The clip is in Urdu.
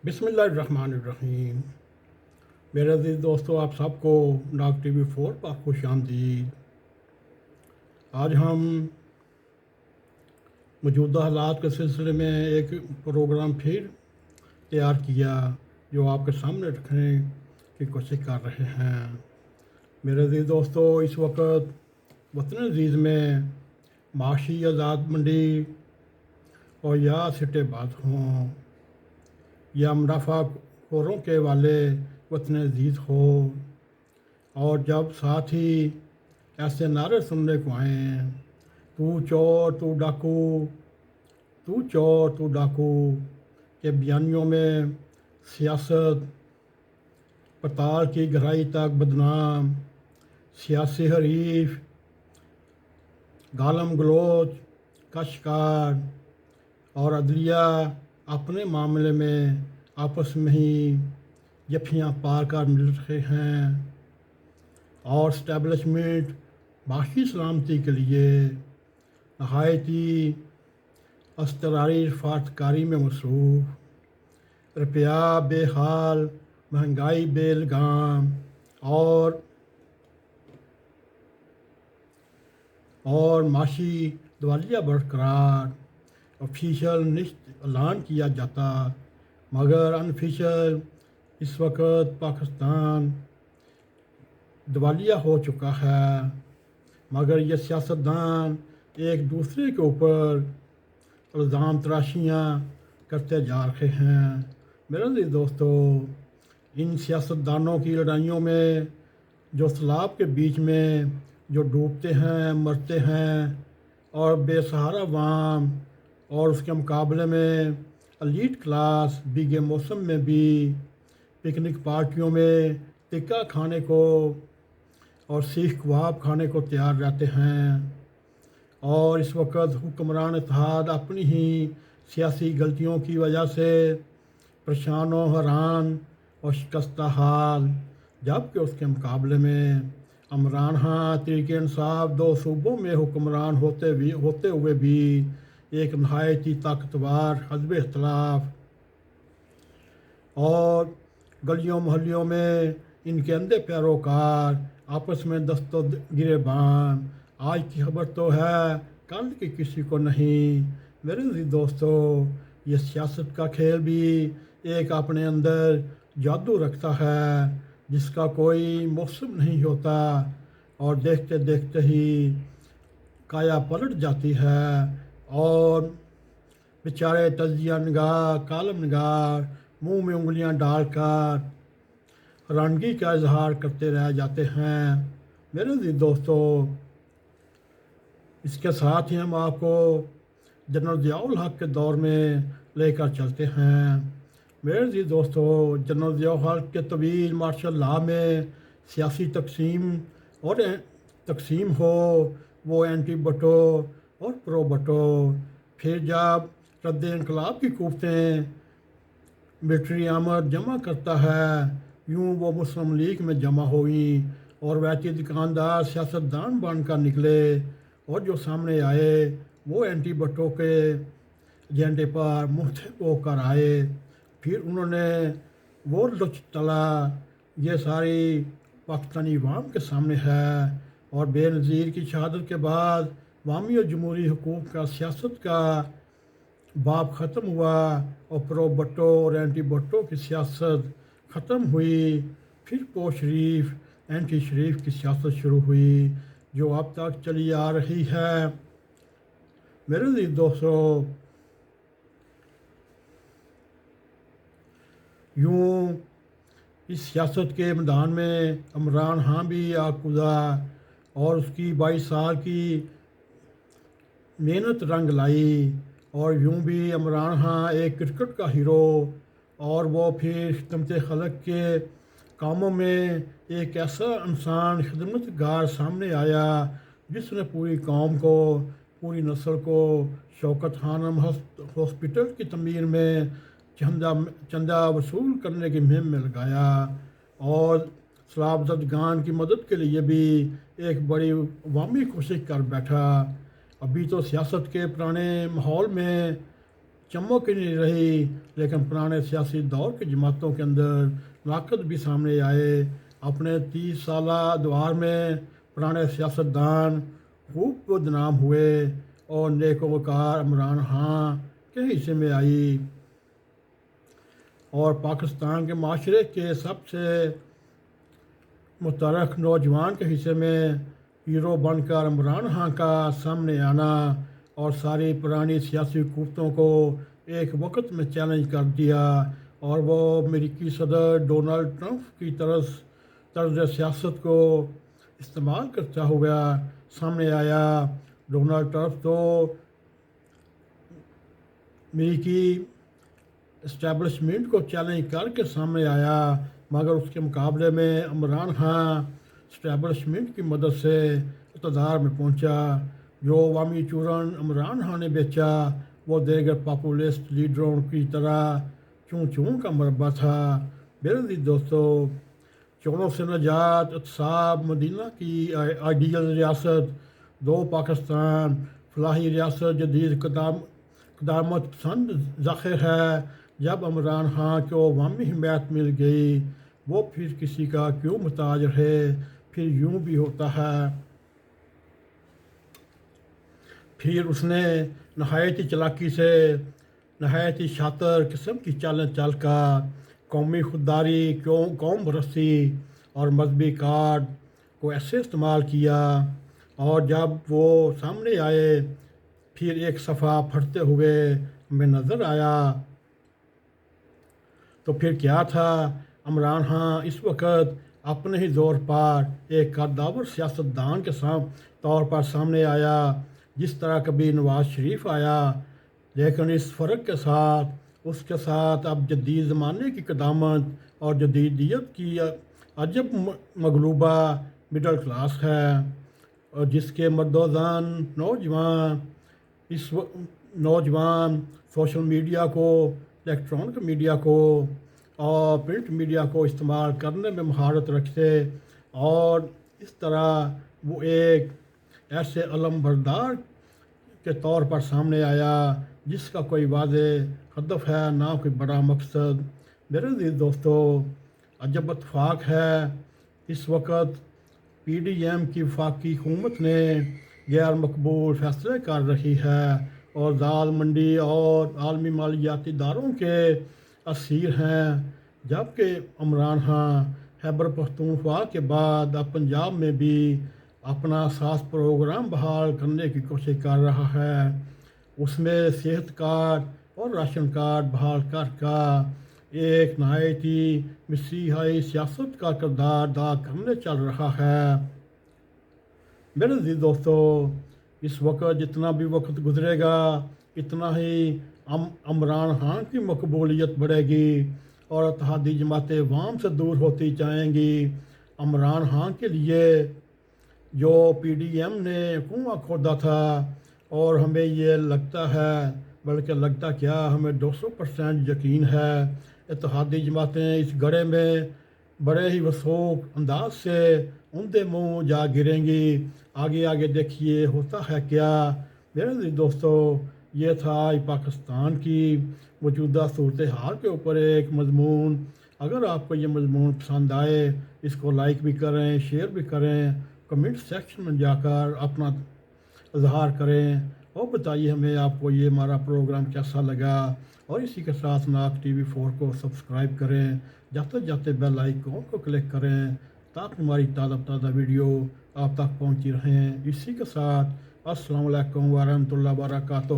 بسم اللہ الرحمن الرحیم۔ میرے عزیز دوستو، آپ سب کو ن.a.q TV4 پر خوش آمدید۔ آج ہم موجودہ حالات کے سلسلے میں ایک پروگرام پھر تیار کیا جو آپ کے سامنے رکھنے کی کوشش کر رہے ہیں۔ میرے عزیز دوستو، اس وقت وطن عزیز میں معاشی آزاد منڈی اور یا سٹے باز ہوں یا منافع خوروں کے والے وطن عزیز ہو، اور جب ساتھ ہی ایسے نعرے سننے کو آئیں، تو چور تو ڈاکو، تو چور تو ڈاکو کے بیانیوں میں سیاست پتال کی گہرائی تک بدنام، سیاسی حریف گالم گلوچ کا شکار اور عدلیہ اپنے معاملے میں آپس میں ہی جفیاں پار کر مل رہے ہیں، اور اسٹیبلشمنٹ معاشی سلامتی کے لیے نہایتی اضطراری رفاقت کاری میں مصروف، روپیہ بے حال، مہنگائی بے لگام اور معاشی دیوالیہ برقرار۔ آفیشیل نہیں اعلان کیا جاتا مگر انفیشیل اس وقت پاکستان دیوالیہ ہو چکا ہے، مگر یہ سیاستدان ایک دوسرے کے اوپر الزام تراشیاں کرتے جا رہے ہیں۔ میرے عزیز دوستو، ان سیاستدانوں کی لڑائیوں میں جو سیلاب کے بیچ میں جو ڈوبتے ہیں، مرتے ہیں، اور بے سہارا عوام، اور اس کے مقابلے میں ایلیٹ کلاس بھیگے موسم میں بھی پکنک پارٹیوں میں ٹکا کھانے کو اور سیخ کباب کھانے کو تیار رہتے ہیں، اور اس وقت حکمران اتحاد اپنی ہی سیاسی غلطیوں کی وجہ سے پریشان و حیران اور شکستہ حال، جبکہ اس کے مقابلے میں عمران خان تحریک انصاف دو صوبوں میں حکمران ہوتے ہوئے بھی ایک نہایتی طاقتور حزب اختلاف، اور گلیوں محلیوں میں ان کے اندھے پیروکار آپس میں دست و گریبان۔ آج کی خبر تو ہے، کل کی کسی کو نہیں۔ میرے عزیز دوستو، یہ سیاست کا کھیل بھی ایک اپنے اندر جادو رکھتا ہے جس کا کوئی موسم نہیں ہوتا، اور دیکھتے دیکھتے ہی کایا پلٹ جاتی ہے، اور بیچارے تجزیہ نگار، کالم نگار منہ میں انگلیاں ڈال کر حیرانگی کا اظہار کرتے رہ جاتے ہیں۔ میرے عزیز دوستو، اس کے ساتھ ہی ہم آپ کو جنرل ضیاء الحق کے دور میں لے کر چلتے ہیں۔ میرے عزیز دوستو، جنرل ضیاء الحق کے طویل مارشل لاء میں سیاسی تقسیم ہو، وہ اینٹی بٹو اور پرو بٹو، پھر جب رد انقلاب کی قوتیں ملٹری آمد جمع کرتا ہے، یوں وہ مسلم لیگ میں جمع ہوئیں اور ویتی دکاندار سیاستدان بن کر نکلے، اور جو سامنے آئے وہ اینٹی بٹو کے ایجنڈے پر متفق ہو کر آئے۔ پھر انہوں نے وہ لچ تلا، یہ ساری پاکستانی عوام کے سامنے ہے، اور بے نظیر کی شہادت کے بعد عوامی اور جمہوری حقوق کا سیاست کا باب ختم ہوا، اور پرو بٹو اور اینٹی بٹو کی سیاست ختم ہوئی۔ پھر پو شریف اینٹی شریف کی سیاست شروع ہوئی جو اب تک چلی آ رہی ہے۔ میرے عزیز دوستو، یوں اس سیاست کے میدان میں عمران خان بھی آ کدا، اور اس کی 22 سال کی محنت رنگ لائی، اور یوں بھی عمران خان ایک کرکٹ کا ہیرو، اور وہ پھر خدمت خلق کے کاموں میں ایک ایسا انسان خدمت گار سامنے آیا جس نے پوری قوم کو، پوری نسل کو شوکت خانم ہاسپٹل کی تعمیر میں چندہ وصول کرنے کی مہم میں لگایا، اور سیلاب زدگان کی مدد کے لیے بھی ایک بڑی عوامی کوشش کر بیٹھا۔ ابھی تو سیاست کے پرانے ماحول میں چمک ہی نہیں رہی، لیکن پرانے سیاسی دور کی جماعتوں کے اندر ناقد بھی سامنے آئے۔ اپنے 30 سالہ ادوار میں پرانے سیاستدان خوب بدنام ہوئے اور نیک وقار عمران خان کے حصے میں آئی، اور پاکستان کے معاشرے کے سب سے متحرک نوجوان کے حصے میں ہیرو بن کر عمران خان کا سامنے آنا اور ساری پرانی سیاسی قوتوں کو ایک وقت میں چیلنج کر دیا، اور وہ امریکی صدر ڈونلڈ ٹرمپ کی طرز سیاست کو استعمال کرتا ہوا سامنے آیا۔ ڈونلڈ ٹرمپ تو امریکی اسٹیبلشمنٹ کو چیلنج کر کے سامنے آیا، مگر اس کے مقابلے میں عمران خان اسٹیبلشمنٹ کی مدد سے اقتدار میں پہنچا۔ جو عوامی چورن عمران خان نے بیچا وہ دیگر پاپولسٹ لیڈروں کی طرح چون چون کا مربع تھا۔ میرے عزیز دوستو، چوروں سے نجات، احتساب، مدینہ کی آئیڈیل ریاست، دو پاکستان، فلاحی ریاست، جدید قدامت پسند ذخیر ہے۔ جب عمران خان کو عوامی حمایت مل گئی وہ پھر کسی کا کیوں محتاج رہے، پھر یوں بھی ہوتا ہے۔ پھر اس نے نہایت چالاکی سے، نہایت شاطر قسم کی چالیں چل کر قومی خودداری، قوم پرستی اور مذہبی کارڈ کو ایسے استعمال کیا، اور جب وہ سامنے آئے پھر ایک صفحہ پھٹتے ہوئے ہمیں نظر آیا۔ تو پھر کیا تھا؟ عمران خان اس وقت اپنے ہی زور پر ایک قداور سیاستدان کے طور پر سامنے آیا، جس طرح کبھی نواز شریف آیا، لیکن اس فرق کے ساتھ اس کے ساتھ اب جدید زمانے کی قدامت اور جدیدیت کی عجب مغلوبہ مڈل کلاس ہے، اور جس کے مرد و زن نوجوان سوشل میڈیا کو، الیکٹرانک میڈیا کو اور پرنٹ میڈیا کو استعمال کرنے میں مہارت رکھتے، اور اس طرح وہ ایک ایسے علم بردار کے طور پر سامنے آیا جس کا کوئی واضح ہدف ہے، نہ کوئی بڑا مقصد۔ میرے عزیز دوستو، عجب اتفاق ہے، اس وقت پی ڈی ایم کی وفاقی حکومت نے غیر مقبول فیصلے کر رہی ہے اور ذال منڈی اور عالمی مالیاتی اداروں کے اسیر ہیں، جبکہ عمران خان خیبر پختونخوا کے بعد اب پنجاب میں بھی اپنا خاص پروگرام بحال کرنے کی کوشش کر رہا ہے۔ اس میں صحت کارڈ اور راشن کارڈ بحال کر ایک نہایت ہی مسیحائی سیاست کا کردار ادا کرنے چل رہا ہے۔ میرے عزیز دوستو، اس وقت جتنا بھی وقت گزرے گا اتنا ہی عمران خان کی مقبولیت بڑھے گی اور اتحادی جماعتیں عوام سے دور ہوتی جائیں گی۔ عمران خان کے لیے جو پی ڈی ایم نے کنواں کھودا تھا، اور ہمیں یہ لگتا ہے، بلکہ لگتا کیا، ہمیں 200% یقین ہے، اتحادی جماعتیں اس گڑھے میں بڑے ہی وثوق انداز سے اندھے منہ جا گریں گی۔ آگے آگے دیکھیے ہوتا ہے کیا۔ میرے عزیز دوستو، یہ تھا آج پاکستان کی موجودہ صورتحال کے اوپر ایک مضمون۔ اگر آپ کو یہ مضمون پسند آئے اس کو لائک بھی کریں، شیئر بھی کریں، کمنٹ سیکشن میں جا کر اپنا اظہار کریں اور بتائیے ہمیں آپ کو یہ ہمارا پروگرام کیسا لگا، اور اسی کے ساتھ N.a.q TV 4 کو سبسکرائب کریں، جاتے بیل آئیکن کو کلک کریں تاکہ ہماری تازہ ویڈیو آپ تک پہنچی رہیں۔ اسی کے ساتھ السلام علیکم ورحمۃ اللہ وبرکاتہ۔